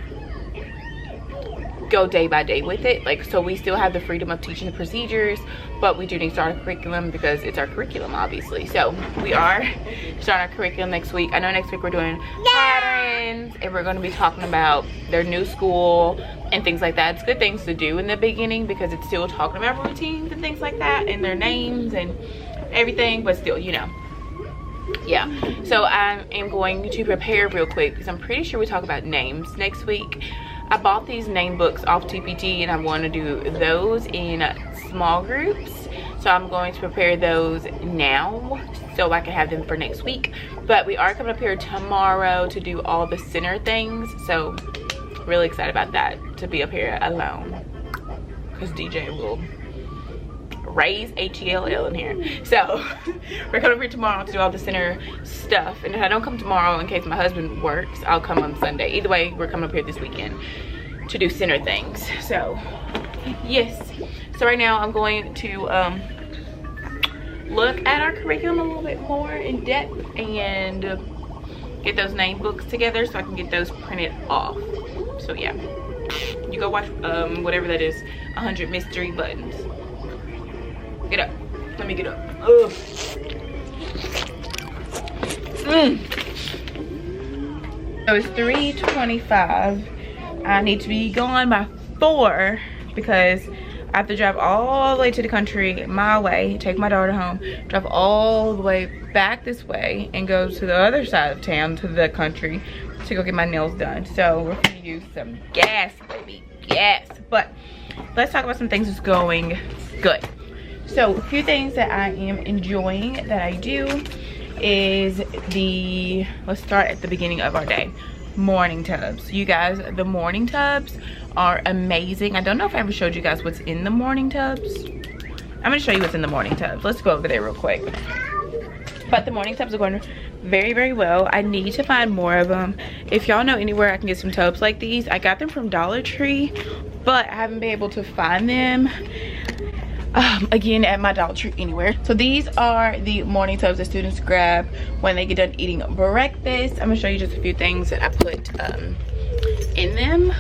S1: go day by day with it. Like, so we still have the freedom of teaching the procedures, but we do need to start a curriculum because it's our curriculum, obviously. So we are starting our curriculum next week. I know next week we're doing patterns, and we're going to be talking about their new school and things like that. It's good things to do in the beginning because it's still talking about routines and things like that and their names and everything, but still, you know. Yeah, so I am going to prepare real quick because I'm pretty sure we talk about names next week. I bought these name books off TPT, and I want to do those in small groups. So I'm going to prepare those now so I can have them for next week. But we are coming up here tomorrow to do all the center things. So really excited about that, to be up here alone. Because DJ will raise H-E-L-L in here. So we're coming up here tomorrow to do all the center stuff. And if I don't come tomorrow, in case my husband works, I'll come on Sunday. Either way, we're coming up here this weekend to do center things. So yes. So right now I'm going to look at our curriculum a little bit more in depth and get those name books together so I can get those printed off. So yeah, you go watch whatever that is, 100 Mystery Buttons. Get up. Let me get up. Ugh. So it's 3:25. I need to be gone by 4 because I have to drive all the way to the country, my way, take my daughter home, drive all the way back this way, and go to the other side of town, to the country, to go get my nails done. So we're gonna use some gas, baby, gas. But let's talk about some things that's going good. So a few things that I am enjoying that I do is let's start at the beginning of our day. Morning tubs. You guys, the morning tubs are amazing. I don't know if I ever showed you guys what's in the morning tubs. I'm gonna show you what's in the morning tubs. Let's go over there real quick. But the morning tubs are going very, very well. I need to find more of them. If y'all know anywhere I can get some tubs like these, I got them from Dollar Tree, but I haven't been able to find them again at my Dollar Tree anywhere. So these are the morning tubs that students grab when they get done eating breakfast. I'm gonna show you just a few things that I put in them.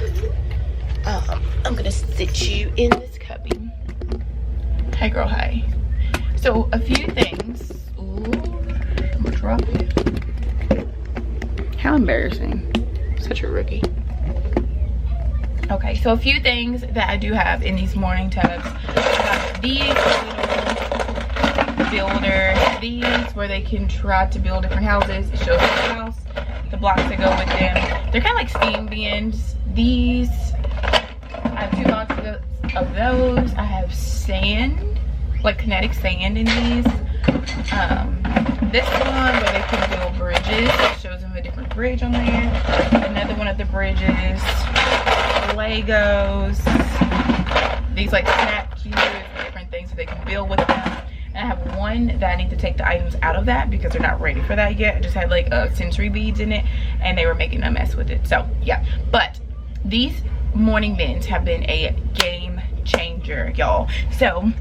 S1: I'm gonna sit you in this cubby. Hey girl, hey. So a few things. Ooh, I'm gonna drop it. How embarrassing. Such a rookie. Okay, so a few things that I do have in these morning tubs. I got these builder, these where they can try to build different houses. It shows the house, the blocks that go with them. They're kind of like steam bins. These, I have 2 boxes of those. I have sand, like kinetic sand in these. This one where they can build bridges. It shows them a different bridge on there. Another one of the bridges. Legos. These like snap cubes, different things that they can build with them. And I have one that I need to take the items out of that because they're not ready for that yet. I just had like sensory beads in it and they were making a mess with it. So yeah, but these morning bins have been a game changer, y'all. So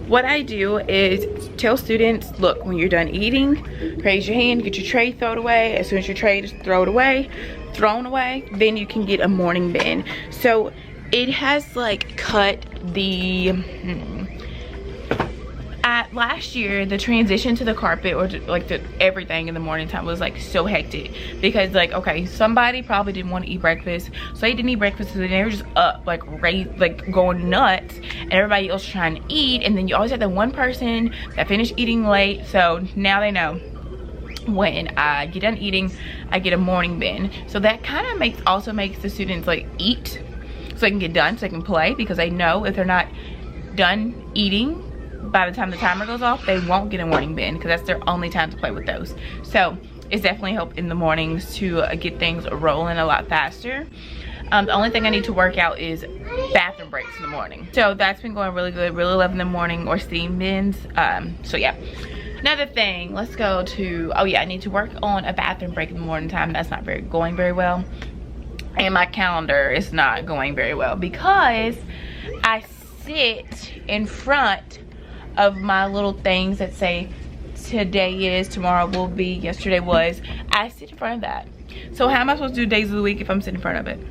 S1: what I do is tell students, look, when you're done eating, raise your hand, get your tray, throw it away. As soon as your tray is thrown away, then you can get a morning bin. So it has like cut the last year, the transition to the carpet or to, like everything in the morning time was like so hectic because like, okay, somebody probably didn't want to eat breakfast, so they didn't eat breakfast, so they were just up like going nuts, and everybody else trying to eat, and then you always have that one person that finished eating late. So now they know when I get done eating, I get a morning bin. So that kind of also makes the students like eat so they can get done, so they can play, because they know if they're not done eating by the time the timer goes off, they won't get a morning bin because that's their only time to play with those. So it's definitely helped in the mornings to get things rolling a lot faster. The only thing I need to work out is bathroom breaks in the morning. So that's been going really good. Really loving the morning or steam bins. So yeah. Another thing, let's go to, oh yeah, I need to work on a bathroom break in the morning time. That's not going very well. And my calendar is not going very well because I sit in front of my little things that say today is, tomorrow will be, yesterday was. I sit in front of that. So how am I supposed to do days of the week if I'm sitting in front of it?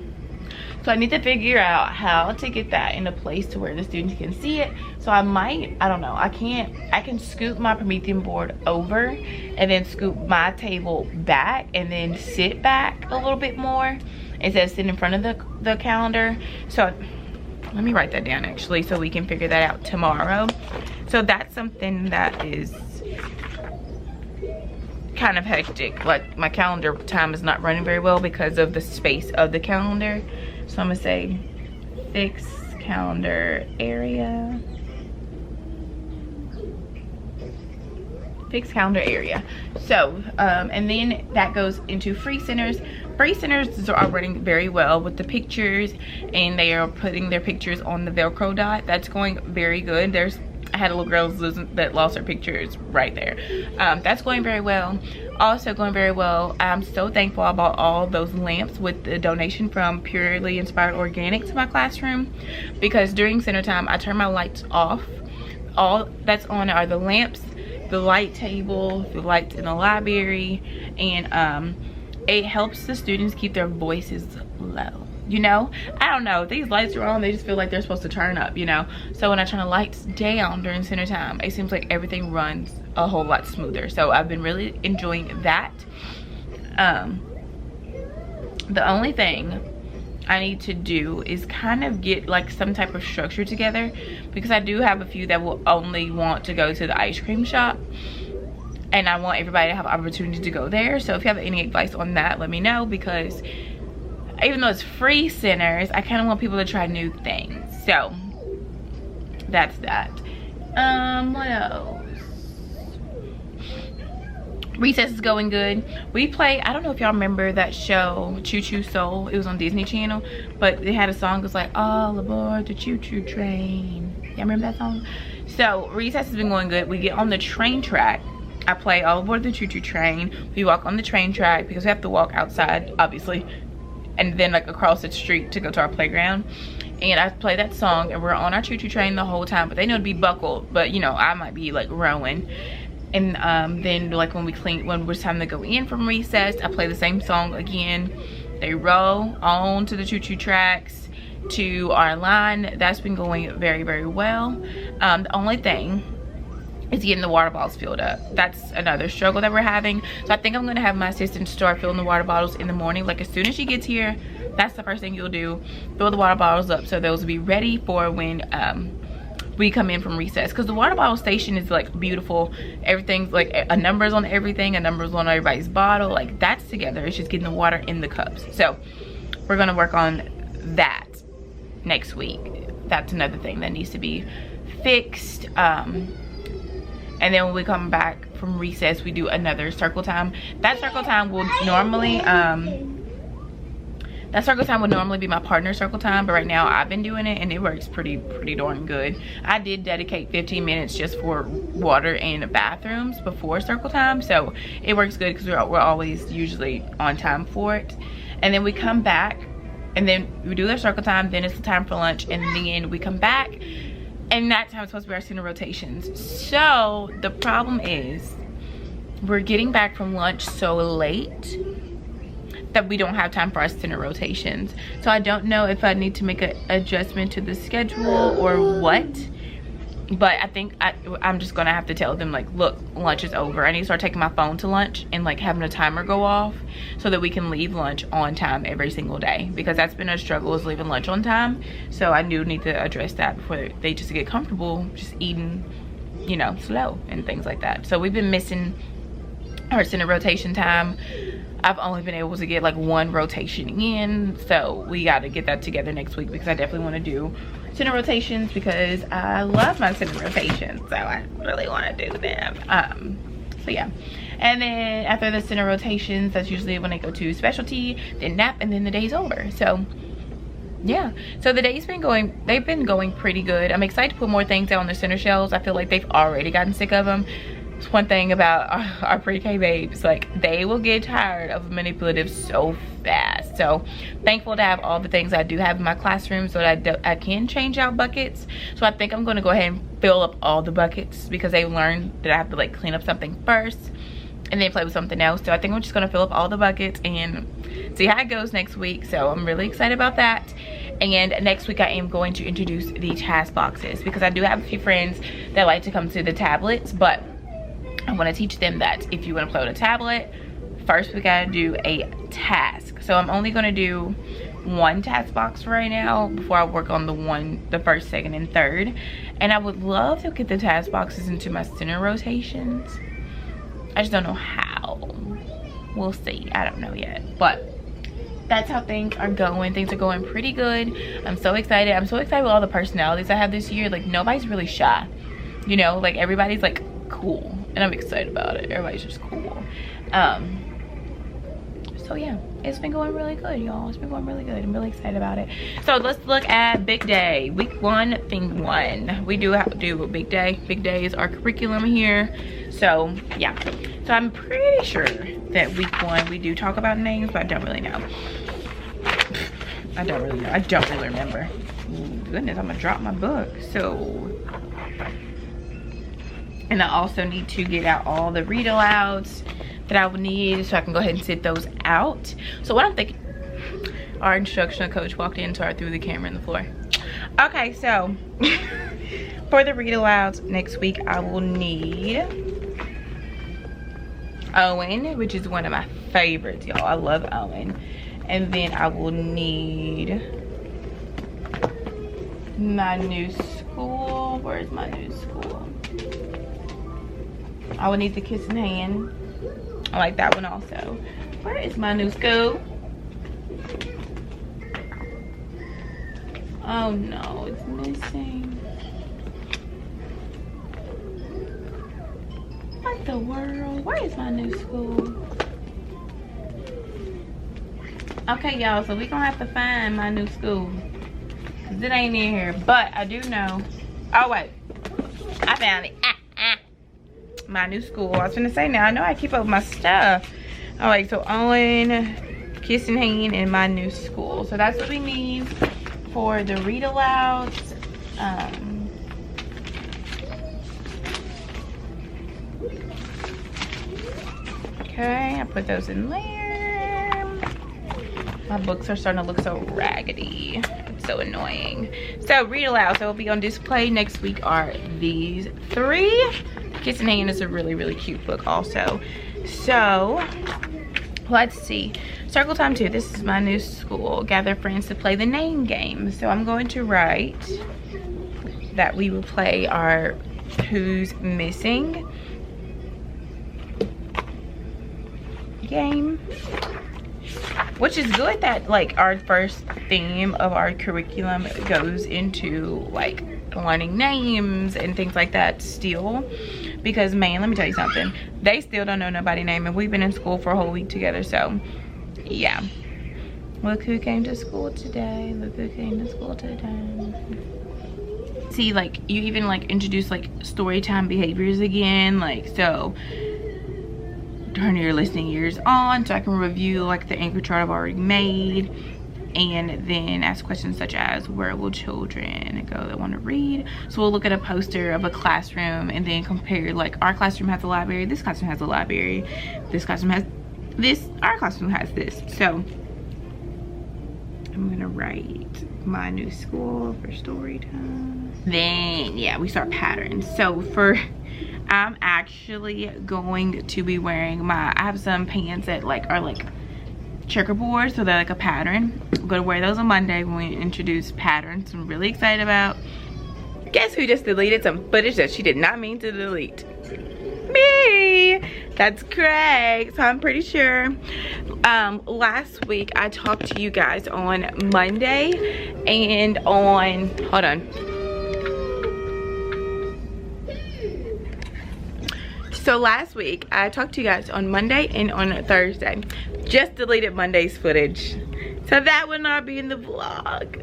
S1: So I need to figure out how to get that in a place to where the students can see it. So I don't know, I can scoop my Promethean board over and then scoop my table back and then sit back a little bit more instead of sitting in front of the calendar. So let me write that down actually so we can figure that out tomorrow. So that's something that is kind of hectic. Like my calendar time is not running very well because of the space of the calendar. So I'm gonna say fix calendar area. Fixed calendar area. So and then that goes into free centers. Free centers are running very well with the pictures, and they are putting their pictures on the Velcro dot. That's going very good. I had a little girl that lost her pictures right there. That's going very well. Also going very well, I'm so thankful I bought all those lamps with the donation from Purely Inspired Organic to my classroom, because during center time I turn my lights off. All that's on are the lamps, the light table, the lights in the library, and it helps the students keep their voices low. You know, I don't know, these lights are on, they just feel like they're supposed to turn up, you know. So when I turn the lights down during center time, it seems like everything runs a whole lot smoother. So I've been really enjoying that. The only thing I need to do is kind of get like some type of structure together, because I do have a few that will only want to go to the ice cream shop, and I want everybody to have opportunity to go there. So if you have any advice on that, let me know, because even though it's free centers, I kind of want people to try new things. So that's that. What else? Recess is going good. We play, I don't know if y'all remember that show Choo Choo Soul. It was on Disney Channel, but they had a song that was like, all aboard the choo choo train. Y'all remember that song? So recess has been going good. We get on the train track. I play all aboard the choo choo train. We walk on the train track because we have to walk outside, obviously, and then like across the street to go to our playground. And I play that song, and we're on our choo choo train the whole time, but they know to be buckled, but you know, I might be like rowing. And then like when it's time to go in from recess, I play the same song again. They row on to the choo choo tracks to our line. That's been going very, very well. The only thing is getting the water bottles filled up. That's another struggle that we're having. So I think I'm gonna have my assistant start filling the water bottles in the morning. Like as soon as she gets here, that's the first thing you'll do, fill the water bottles up, so those will be ready for when we come in from recess. Because the water bottle station is like beautiful. Everything's like a number's on everything, a number's on everybody's bottle. Like that's together. It's just getting the water in the cups. So we're gonna work on that next week. That's another thing that needs to be fixed. And then when we come back from recess, we do another circle time. That circle time will normally be my partner circle time, but right now I've been doing it and it works pretty darn good. I did dedicate 15 minutes just for water and bathrooms before circle time, so it works good because we're always usually on time for it. And then we come back and then we do their circle time, then it's the time for lunch, and then we come back, and that time is supposed to be our center rotations. So the problem is we're getting back from lunch so late that we don't have time for our center rotations. So I don't know if I need to make an adjustment to the schedule or what, but I think I'm just gonna have to tell them like, look, lunch is over. I need to start taking my phone to lunch and like having a timer go off so that we can leave lunch on time every single day, because that's been a struggle, is leaving lunch on time. So I do need to address that before they just get comfortable just eating, you know, slow and things like that. So we've been missing our center rotation time. I've only been able to get like one rotation in, so we got to get that together next week, because I definitely want to do center rotations because I love my center rotations, so I really want to do them. So yeah, and then after the center rotations, that's usually when I go to specialty, then nap, and then the day's over. So yeah, so the day's been going, they've been going pretty good. I'm excited to put more things out on the center shelves. I feel like they've already gotten sick of them. It's one thing about our pre-K babes, like they will get tired of manipulative so fast. So thankful to have all the things I do have in my classroom so that I can change out buckets. So I think I'm going to go ahead and fill up all the buckets, because they've learned that I have to like clean up something first and then play with something else. So I think I'm just going to fill up all the buckets and see how it goes next week. So I'm really excited about that. And next week I am going to introduce the task boxes, because I do have a few friends that like to come to the tablets, but I want to teach them that if you want to play with a tablet, first we got to do a task. So I'm only going to do one task box right now before I work on the first, second, and third. And I would love to get the task boxes into my center rotations. I just don't know how. we'll see. I don't know yet, but that's how things are going. Things are going pretty good. I'm so excited. I'm so excited with all the personalities I have this year. Like, nobody's really shy, you know, like everybody's like cool, and I'm excited about it. Everybody's just cool. So yeah, it's been going really good, y'all. It's been going really good. I'm really excited about it. So let's look at big day, week 1, thing 1. We do have to do a big day. Big day is our curriculum here. So yeah, so I'm pretty sure that week 1 we do talk about names, but I don't really know. I don't really know. I don't really remember. Goodness, I'm gonna drop my book. So, and I also need to get out all the read alouds that I would need, so I can go ahead and sit those out. So what I'm thinking, our instructional coach walked in, so I threw the camera in the floor. Okay, so for the read alouds next week, I will need Owen, which is one of my favorites, y'all. I love Owen. And then I will need my new school. Where's my new school? I will need the kiss and hand. I like that one also. Where is my new school? Oh no, it's missing. What the world? Where is my new school? Okay, y'all, so we gonna have to find my new school, cause it ain't in here. But I do know. Oh wait, I found it. My new school. I was gonna say, now I know I keep up with my stuff. All right, so Owen, kiss and hand, and my new school. So that's what we need for the read alouds. Okay, I put those in there. My books are starting to look so raggedy. It's so annoying. So read aloud, so it'll be on display next week are these 3. Kiss and Hand is a really, really cute book also. So let's see. Circle time 2. This is my new school. Gather friends to play the name game. So I'm going to write that we will play our Who's Missing game. Which is good that like our first theme of our curriculum goes into like learning names and things like that still, because man, let me tell you something, they still don't know nobody's name, and we've been in school for a whole week together. So yeah, look who came to school today, look who came to school today. See, like you even like introduce like story time behaviors again, like so turn your listening ears on so I can review like the anchor chart I've already made, and then ask questions such as, where will children go that want to read? So we'll look at a poster of a classroom and then compare, like our classroom has a library, this classroom has a library, this classroom has this, our classroom has this. So I'm gonna write my new school for story time. Then yeah, we start patterns. So for I'm actually going to be wearing I have some pants that like are like checkerboard, so they're like a pattern. I'm gonna wear those on Monday when we introduce patterns. I'm really excited about. Guess who just deleted some footage that she did not mean to delete? Me. That's Craig. So I'm pretty sure last week I talked to you guys on Monday and on, hold on. So last week I talked to you guys on Monday and on Thursday. Just deleted Monday's footage, so that would not be in the vlog.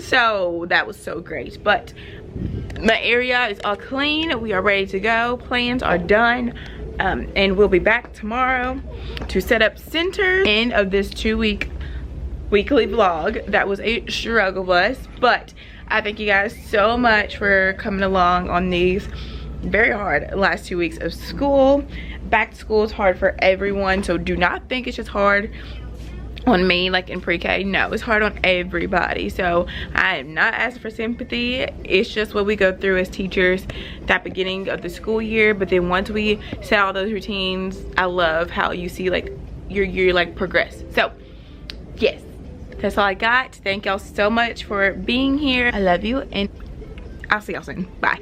S1: So that was so great, but my area is all clean. We are ready to go. Plans are done, and we'll be back tomorrow to set up center. End of this 2-week weekly vlog. That was a struggle bus, but I thank you guys so much for coming along on these very hard last 2 weeks of school. Back to school is hard for everyone, so do not think it's just hard on me like in pre-K. No, it's hard on everybody. So I am not asking for sympathy. It's just what we go through as teachers that beginning of the school year. But then once we set all those routines, I love how you see like your year like progress. So yes, that's all I got. Thank y'all so much for being here. I love you, and I'll see y'all soon. Bye.